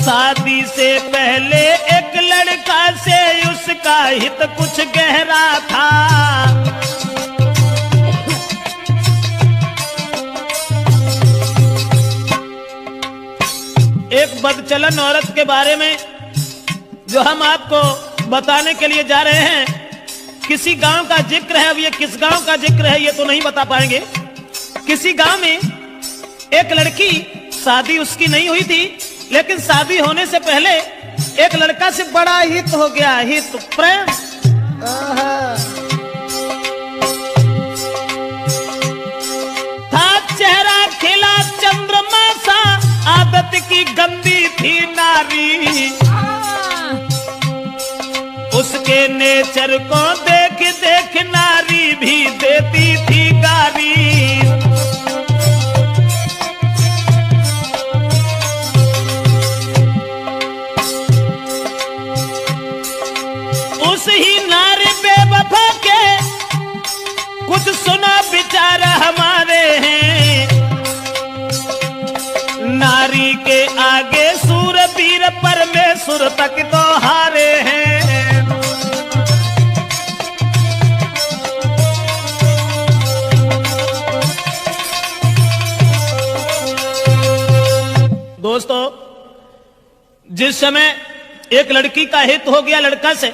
शादी से पहले एक लड़का से उसका हित कुछ गहरा था। एक बदचलन औरत के बारे में जो हम आपको बताने के लिए जा रहे हैं, किसी गांव का जिक्र है। अब ये किस गांव का जिक्र है ये तो नहीं बता पाएंगे। किसी गांव में एक लड़की, शादी उसकी नहीं हुई थी, लेकिन शादी होने से पहले एक लड़का से बड़ा हित हो गया, हित प्रेम। था चेहरा खिला चंद्रमा सा, आदत की गंदी थी नारी। उसके नेचर को देख देख नारी भी देती थी गारी। उस ही नारी बेवफा के कुछ सुना विचार हमारे हैं। नारी के आगे सूरवीर परमेश्वर तक तो हारे हैं। दोस्तों, जिस समय एक लड़की का हित हो गया लड़का से,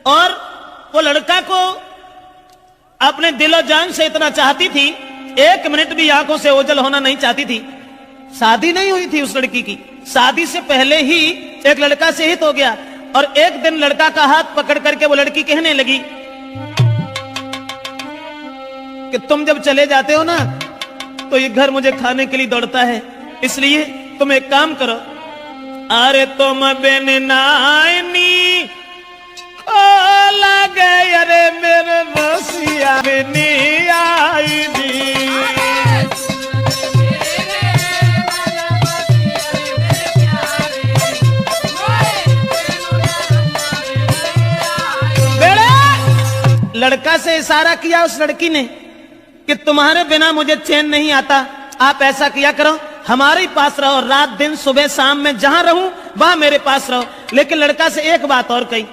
और वो लड़का को अपने दिलो जान से इतना चाहती थी, एक मिनट भी आंखों से ओझल होना नहीं चाहती थी। शादी नहीं हुई थी उस लड़की की, शादी से पहले ही एक लड़का से हित हो गया। और एक दिन लड़का का हाथ पकड़ करके वो लड़की कहने लगी कि तुम जब चले जाते हो ना तो ये घर मुझे खाने के लिए दौड़ता है, इसलिए तुम एक काम करो, अरे तुम बिन नाइनी लगे, अरे मेरे रसिया बिनी आई दी। लड़का से इशारा किया उस लड़की ने कि तुम्हारे बिना मुझे चैन नहीं आता, आप ऐसा किया करो, हमारे ही पास रहो, रात दिन सुबह शाम में जहां रहूं वहां मेरे पास रहो। लेकिन लड़का से एक बात और कही,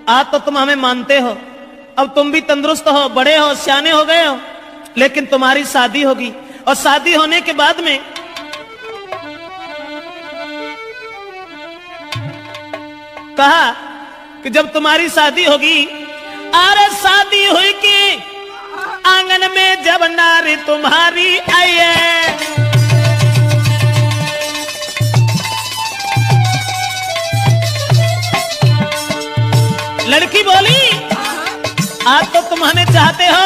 आज तो तुम हमें मानते हो, अब तुम भी तंदुरुस्त हो, बड़े हो, सियाने हो गए हो, लेकिन तुम्हारी शादी होगी, और शादी होने के बाद में कहा कि जब तुम्हारी शादी होगी, अरे शादी हुई कि आंगन में जब नारी तुम्हारी आई है, लड़की बोली आज तो तुम हमें चाहते हो,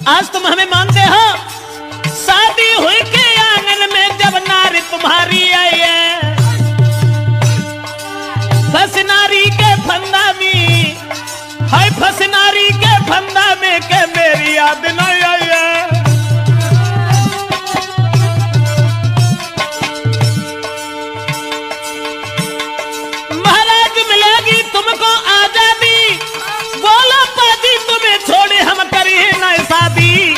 आज तुम हमें मानते हो, शादी हुई के आंगन में जब नारी तुम्हारी आई है, फंस नारी के फंदा में, हाय फंस नारी के फंदा में के मेरी याद नहीं आई है। महाराज मिलेगी तुमको आजादी, बोलो पाजी तुम्हें छोड़े हम करिए ना शादी।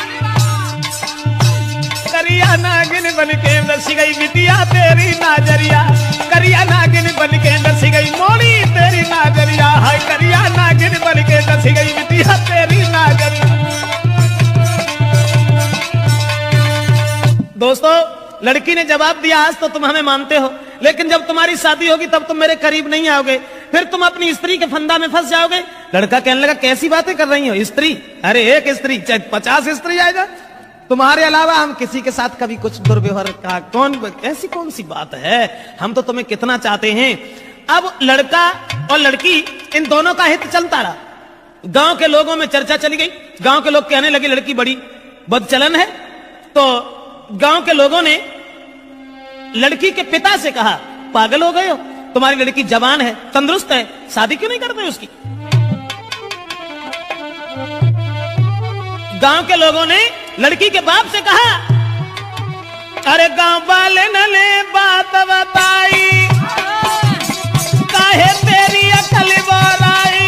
करिया नागिन बन के रस गई बिटिया तेरी नाजरिया, करिया नागिन बन के रस गई मोड़ी तेरी नाजरिया, हाय करिया नागिन बन के रस गई बिटिया तेरी नाजरिया। दोस्तों, लड़की ने जवाब दिया आज तो तुम हमें मानते हो, लेकिन जब तुम्हारी शादी होगी तब तुम मेरे करीब नहीं आओगे, फिर तुम अपनी स्त्री के फंदा में फंस जाओगे। लड़का कहने लगा कैसी बातें कर रही हो, स्त्री, अरे एक स्त्री चाहे 50 स्त्री आएगा, तुम्हारे अलावा हम किसी के साथ कभी कुछ दुर्व्यवहार का ऐसी कौन सी बात है, हम तो तुम्हें कितना चाहते हैं। अब लड़का और लड़की इन दोनों का हित चलता रहा, गांव के लोगों में चर्चा चली गई, गांव के लोग कहने लगे लड़की बड़ी बदचलन है। तो गांव के लोगों ने लड़की के पिता से कहा पागल हो गए हो, तुम्हारी लड़की जवान है, तंदुरुस्त है, शादी क्यों नहीं करते उसकी। गांव के लोगों ने लड़की के बाप से कहा अरे गांव वाले ने बात बताई, काहे तेरी अकल बोराई।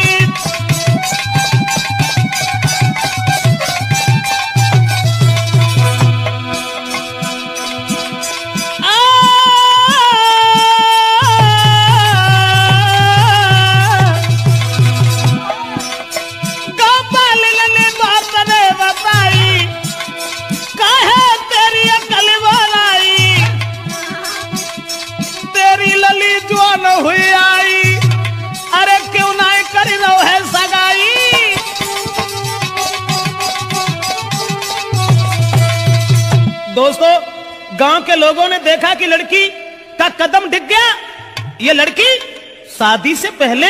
गांव के लोगों ने देखा कि लड़की का कदम डिग गया। ये लड़की शादी से पहले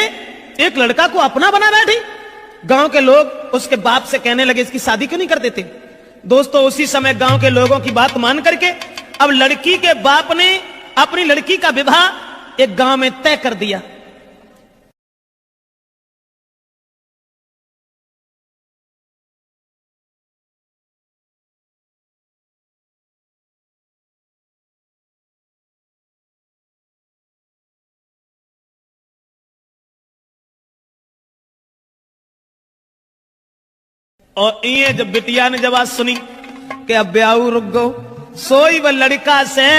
एक लड़का को अपना बना बैठी। गांव के लोग उसके बाप से कहने लगे इसकी शादी क्यों नहीं कर देते। दोस्तों, उसी समय गांव के लोगों की बात मान करके अब लड़की के बाप ने अपनी लड़की का विवाह एक गांव में तय कर दिया। और ये जब बिटिया ने जब आज सुनी कि अब ब्याह रुक गो, सोई वह लड़का से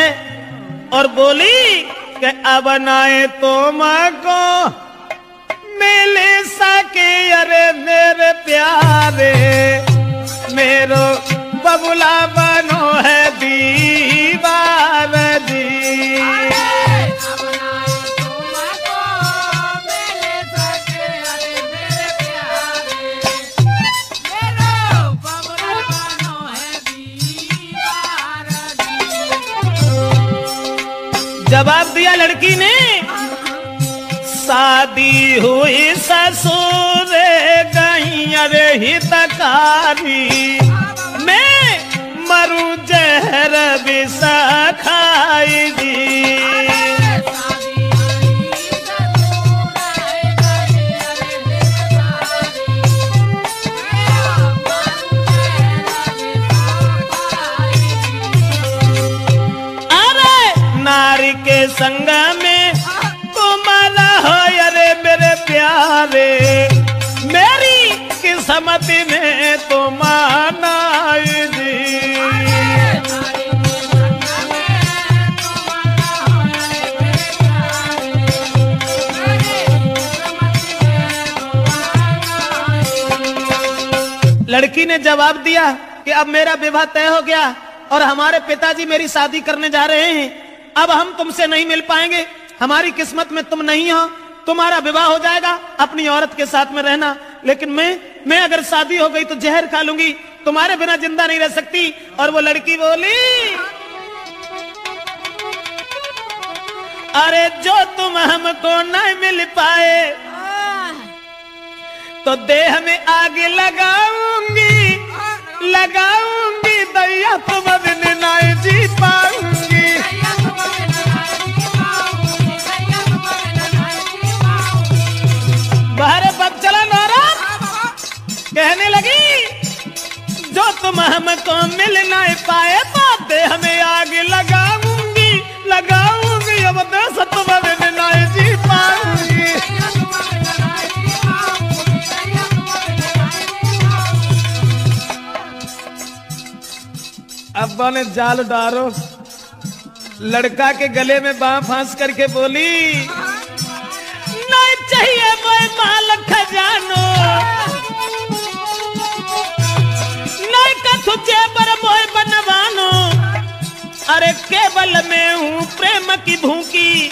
और बोली कि अब नाए तो मां को मिले सके। अरे मेरे प्यारे मेरो बबुला बनो है दीवार जी। जवाब दिया लड़की ने, शादी हुई ससुर गई अरे हितकारी, मैं मरू जहर विष खाई दी। नारी के संग में तुम्हारा हो अरे मेरे प्यारे, मेरी किस्मत में तुम आनाई जी। लड़की ने जवाब दिया कि अब मेरा विवाह तय हो गया और हमारे पिताजी मेरी शादी करने जा रहे हैं। अब हम तुमसे नहीं मिल पाएंगे, हमारी किस्मत में तुम नहीं हो, तुम्हारा विवाह हो जाएगा, अपनी औरत के साथ में रहना। लेकिन मैं अगर शादी हो गई तो जहर खा लूंगी, तुम्हारे बिना जिंदा नहीं रह सकती। और वो लड़की बोली, अरे जो तुम हमको नहीं मिल पाए तो देह में आग लगाऊंगी, लगाऊंगी दैया तुम बिन नहीं जी पाऊंगी। बाहर पग चला नौरत कहने लगी, जो तुम हमको मिल नहीं पाए तो देह में आग लगाऊंगी, लगाऊंगी अब देश तुम बिन नहीं जी पाऊंगी। अब्बा ने जाल डारो, लड़का के गले में बांह फांस करके बोली, नहीं चाहिए मोए माल खजानो, नहीं कछु जेबर मोए बनवानो, अरे केवल मैं हूँ प्रेम की भूखी,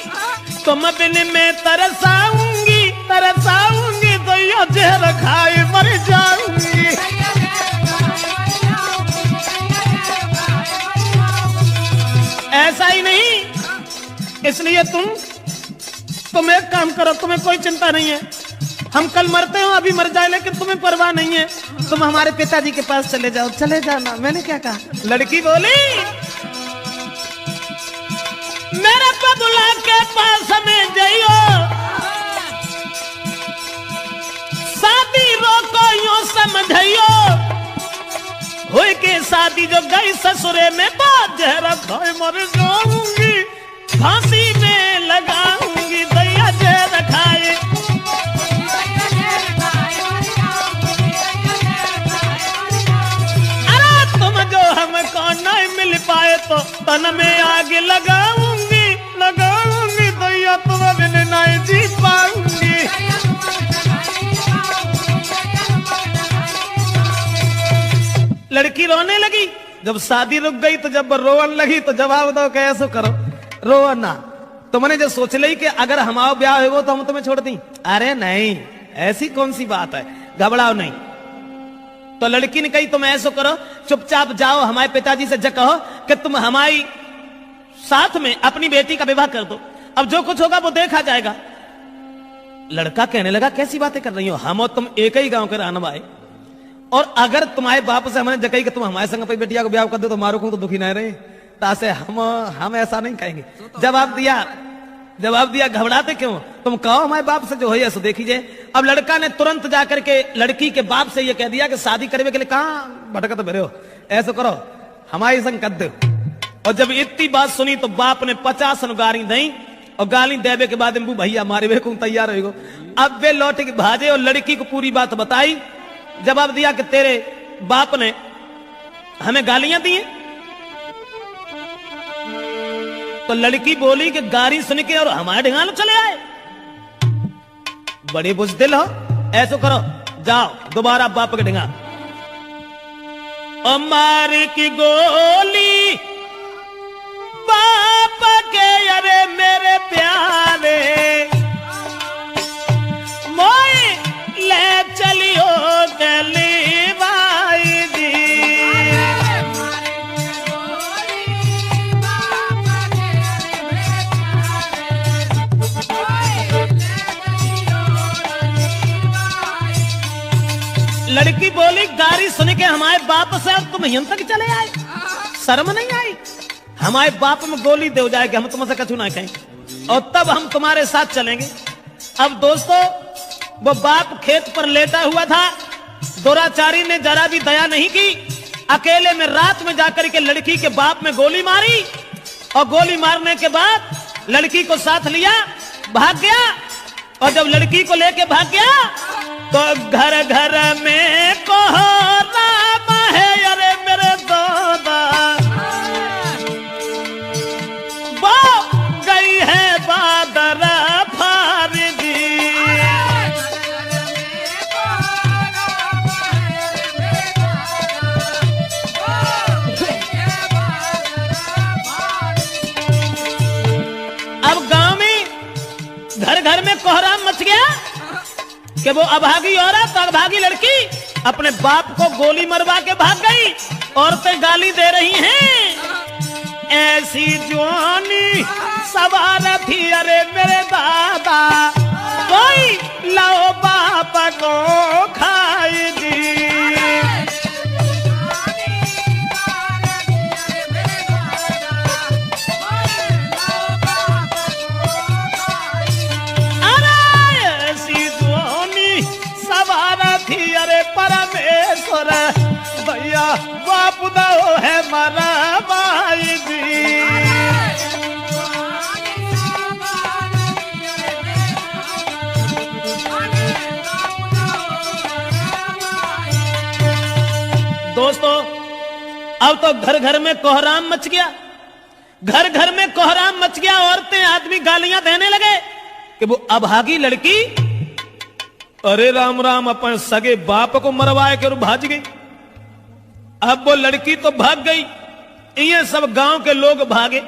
तुम बिन में तरसाऊंगी, तरसाऊंगी तो यो जहर खाए मर जाऊंगी। ऐसा ही नहीं, इसलिए तुम एक काम करो, तुम्हें कोई चिंता नहीं है, हम कल मरते हो अभी मर जाए, लेकिन तुम्हें परवाह नहीं है, तुम हमारे पिताजी के पास चले जाओ। चले जाना, मैंने क्या कहा। लड़की बोली, मेरे बबुला के पास में जाइयो, शादी रोको यूं समझियो, हुई के शादी जो गई ससुरे में बात जहरा खाए मर जाऊंगी, फांसी में लगाऊंगी दैया जहर खाए। अरे तुम जो हमको नहीं मिल पाए तो तन में आग लगाऊंगी, लगाऊंगी दैया तुम बिन नहीं जी पाऊंगी। लड़की रोने लगी। जब शादी रुक गई तो जब रोवन लगी तो जवाब दो कैसे करो, रो ना। तुमने जो सोच ली कि अगर हमारा ब्याह हो तो हम तुम्हें छोड़ दी, अरे नहीं, ऐसी कौन सी बात है, घबराओ नहीं। तो लड़की ने कही तुम ऐसा करो, चुपचाप जाओ हमारे पिताजी से कहो कि तुम हमारी साथ में अपनी बेटी का विवाह कर दो, अब जो कुछ होगा वो देखा जाएगा। लड़का कहने लगा कैसी बातें कर रही हो, हम और तुम एक ही गांव के रहने वाले, और अगर तुम्हारे बाप से हमने जगह कि तुम हमारे संग अपनी बेटिया को ब्याह कर दो तो मारो को तो दुखी नहीं रहे, तासे हम ऐसा नहीं कहेंगे। जवाब दिया घबराते क्यों, तुम कहो हमारे बाप से जो है सो देखी जाए। अब लड़का ने तुरंत जाकर के लड़की के बाप से ये कह दिया कि शादी करने के लिए कहां भटकत भरे हो, ऐसा करो हमारी संग कर दो। और जब इतनी बात सुनी तो बाप ने 50 गाली दी, और गाली देवे के बाद भैया मारे वे को तैयार हो। अब वे लौट के भाजे और लड़की को पूरी बात बताई। जवाब दिया कि तेरे बाप ने हमें गालियां दी। तो लड़की बोली कि गाली सुन के और हमारे ढिंगाल चले आए, बड़े बुजदिल हो, ऐसा करो जाओ दोबारा बाप के ढिंगा और मार की गोली बाप के, अरे मेरे प्यारे मोए ले चलियो गली भाई जी। लड़की बोली गाली सुन के हमारे बाप से अब तुम यहां तक चले आए, शर्म नहीं आई, हमारे बाप में गोली दे जाएगी, हम तुमसे कछु ना कहें और तब हम तुम्हारे साथ चलेंगे। अब दोस्तों वो बाप खेत पर लेटा हुआ था, दुराचारी ने जरा भी दया नहीं की, अकेले में रात में जाकर के लड़की के बाप में गोली मारी और गोली मारने के बाद लड़की को साथ लिया भाग गया। और जब लड़की को लेके भाग गया तो घर घर में कोहराम है, अरे मेरे दादा वो गई है बादर फारजी। अब गांव में घर घर में कोहराम मच गया कि वो अभागी औरत और अभागी लड़की अपने बाप को गोली मरवा के भाग गई। औरतें गाली दे रही हैं, ऐसी जवानी सवार थी, अरे मेरे दादा कोई लाओ बाप को खाई दी। अरे परमेश्वर भैया बाप दो है मरा भाई जी। दोस्तों अब तो घर घर में कोहराम मच गया, घर घर में कोहराम मच गया। औरतें आदमी गालियां देने लगे कि वो अभागी लड़की अरे राम राम अपन सगे बाप को मरवाए के भाज गई। अब वो लड़की तो भाग गई, ये सब गांव के लोग भागे।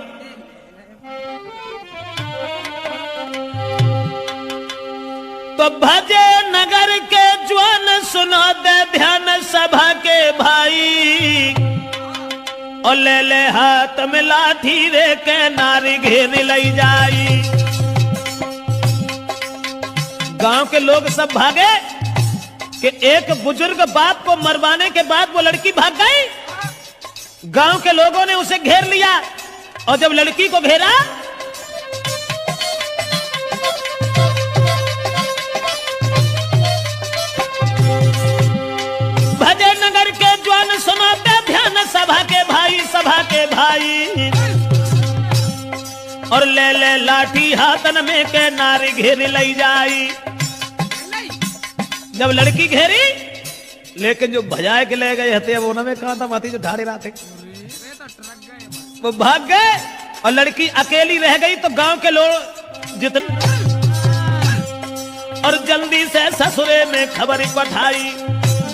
तो भजे नगर के ज्वान सुनो दे ध्यान सभा के भाई, और ले हाथ में लाठी रे के नारी घेर लई जाई। गांव के लोग सब भागे कि एक बुजुर्ग बाप को मरवाने के बाद वो लड़की भाग गई। गांव के लोगों ने उसे घेर लिया और जब लड़की को घेरा भजे नगर के ज्वान सुनाते ध्यान सभा के भाई, सभा के भाई, और ले लाठी हाथन में के नारी घेर लई जाई। जब लड़की घेरी लेकिन जो भजाए के ले गए हते वो में कहा था माती जो ढाड़े रहा थे वो भाग गए और लड़की अकेली रह गई। तो गांव के लोग जितने और जल्दी से ससुरे में खबरी पठाई,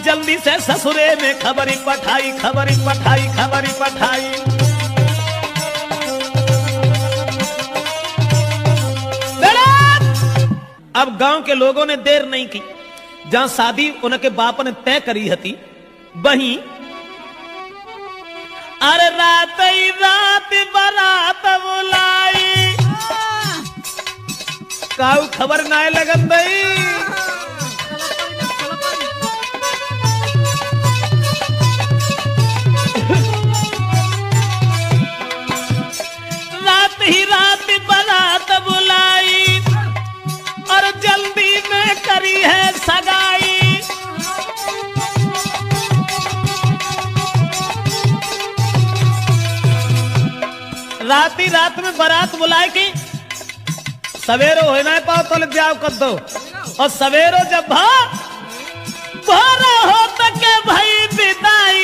जल्दी से ससुरे में खबरी पठाई, खबरी पठाई, खबरी पठाई। अब गांव के लोगों ने देर नहीं की, जहां शादी उनके बाप ने तय करी हती वहीं अरे रात ही रात बारात बुलाई, काऊ खबर ना लगन दई। रात ही रात बारात बुलाई और जल्दी में करी है सगाई। रात ही रात में बारात बुलाए कि सवेरो हो ना पाओ तो ब्याह कर दो, और सवेरो जब भोरा हो तक भाई विदाई।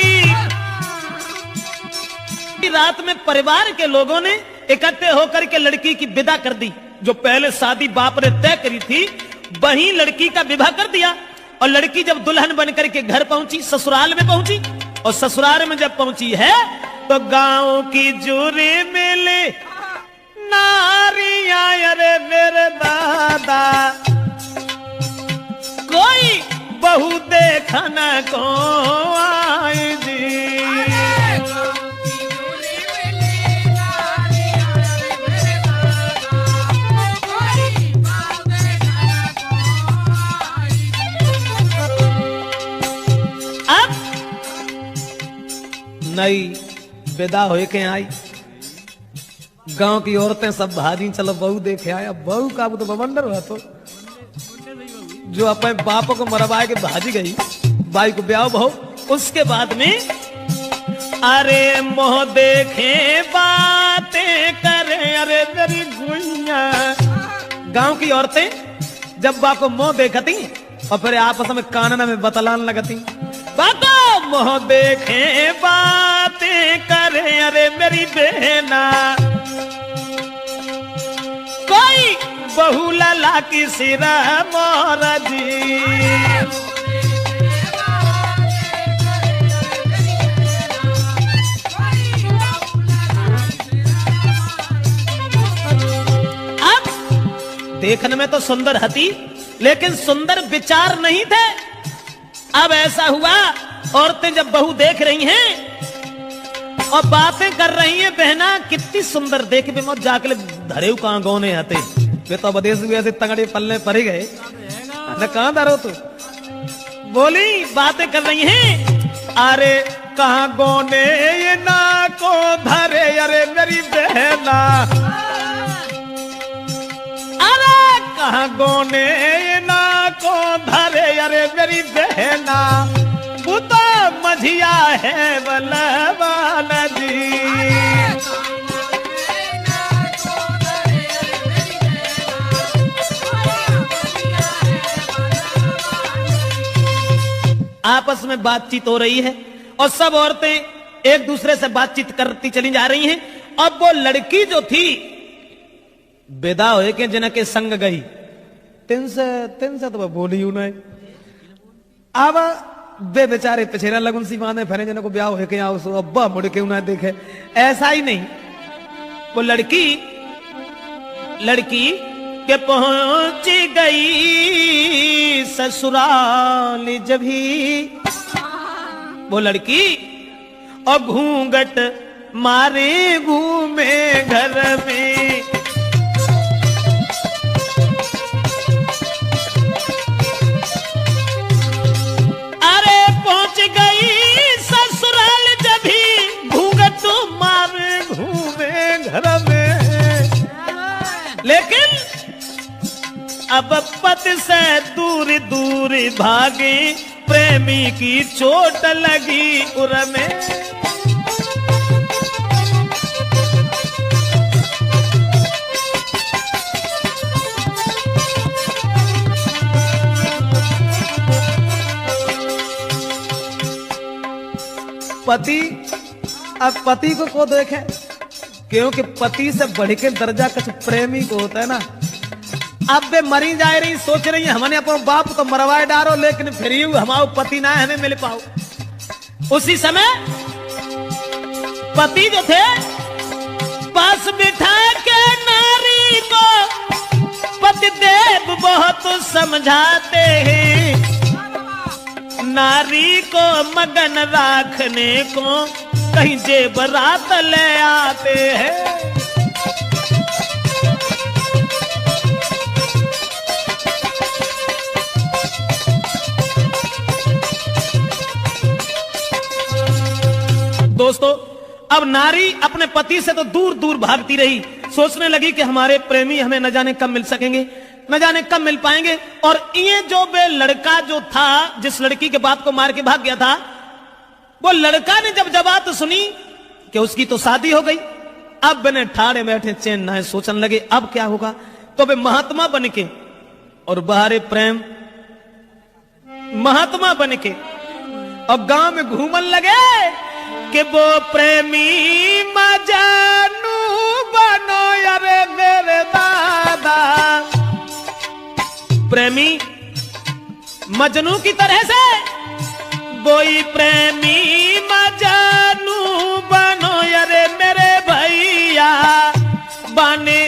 रात में परिवार के लोगों ने इकट्ठे होकर के लड़की की विदा कर दी। जो पहले शादी बाप ने तय करी थी वही लड़की का विवाह कर दिया। और लड़की जब दुल्हन बनकर के घर पहुंची, ससुराल में पहुंची, और ससुराल में जब पहुंची है तो गांव की जूरी मिली नारियां, अरे मेरे दादा कोई बहू देखना को आई जी। अब नई विदा होए के आई, गांव की औरतें सब भाजी चलो बहू देखे आए। अब बहू का तो बवंडर हुआ, तो जो अपने बाप को मरवाए के भाजी गई, बाई को ब्याह बहू। उसके बाद में अरे मोह देखे बातें करे, अरे मेरी गुइया। गांव की औरतें जब बाप को मोह देखती और फिर आपस में कानना में बतलान लगती, बातो मोह देखे बातें करे, अरे मेरी बहना कोई बहू लला की सिरा मोरा जी। अब देखने में तो सुंदर हती, लेकिन सुंदर विचार नहीं थे। अब ऐसा हुआ, औरतें जब बहू देख रही हैं और बातें कर रही हैं, बहना कितनी सुंदर देख भी मत जाके धरे कहां गौने आते वे तो विदेश भी ऐसे तंगड़े पल्ले पड़ गए न, कहां धरो तू। बोली बातें कर रही हैं, अरे कहां गौने ये ना को धरे, अरे मेरी बहना अरे कहां गौने ये ना को धरे, अरे मेरी बहना वो तो मझिया है बलवाना जी। आपस में बातचीत हो रही है और सब औरतें एक दूसरे से बातचीत करती चली जा रही हैं। अब वो लड़की जो थी विदा होए के जिनके संग गई, तिन से तो बोली हूं ना। अब वे बेचारे पिछेरा लगुन सी बांधे फिरे जिनको ब्याह हो के आओ सो अब्बा मुड़ के उन्हें देखे। ऐसा ही नहीं, वो लड़की के पहुंच गई ससुराल जब ही वो लड़की और घूंघट मारे घूमे घर में। अरे पहुंच गई ससुराल जब ही घूंघट मारे घूमे घर में। लेकिन अब पति से दूर दूर भागे, प्रेमी की चोट लगी उर में। पति अब पति को देखे, क्योंकि पति से बढ़ के दर्जा कुछ प्रेमी को होता है ना। अब वे मरी जा रही, सोच रही है हमने अपने बाप को मरवाए डालो, लेकिन फिर हमारा पति ना हमें मिल पाओ। उसी समय पति जो थे पास बिठा के नारी को पति देव बहुत समझाते हैं। नारी को मगन रखने को कहीं जेबरात ले आते हैं। दोस्तों, अब नारी अपने पति से तो दूर दूर भागती रही, सोचने लगी कि हमारे प्रेमी हमें न जाने कब मिल सकेंगे, न जाने कब मिल पाएंगे। और ये जो बे लड़का जो था, जिस लड़की के बाप को मार के भाग गया था, वो लड़का ने जब बात सुनी कि उसकी तो शादी हो गई, अब बने ठाड़े बैठे चैन ना है, सोचने लगे अब क्या होगा। तो वे महात्मा बन के और बहारे प्रेम महात्मा बन के और गांव में घूमन लगे कि वो प्रेमी मजनू बनो, अरे मेरे दादा। प्रेमी मजनू की तरह से वही प्रेमी मजनू बनो, अरे मेरे भैया। बने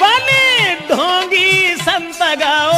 बने ढोंगी संत गाओ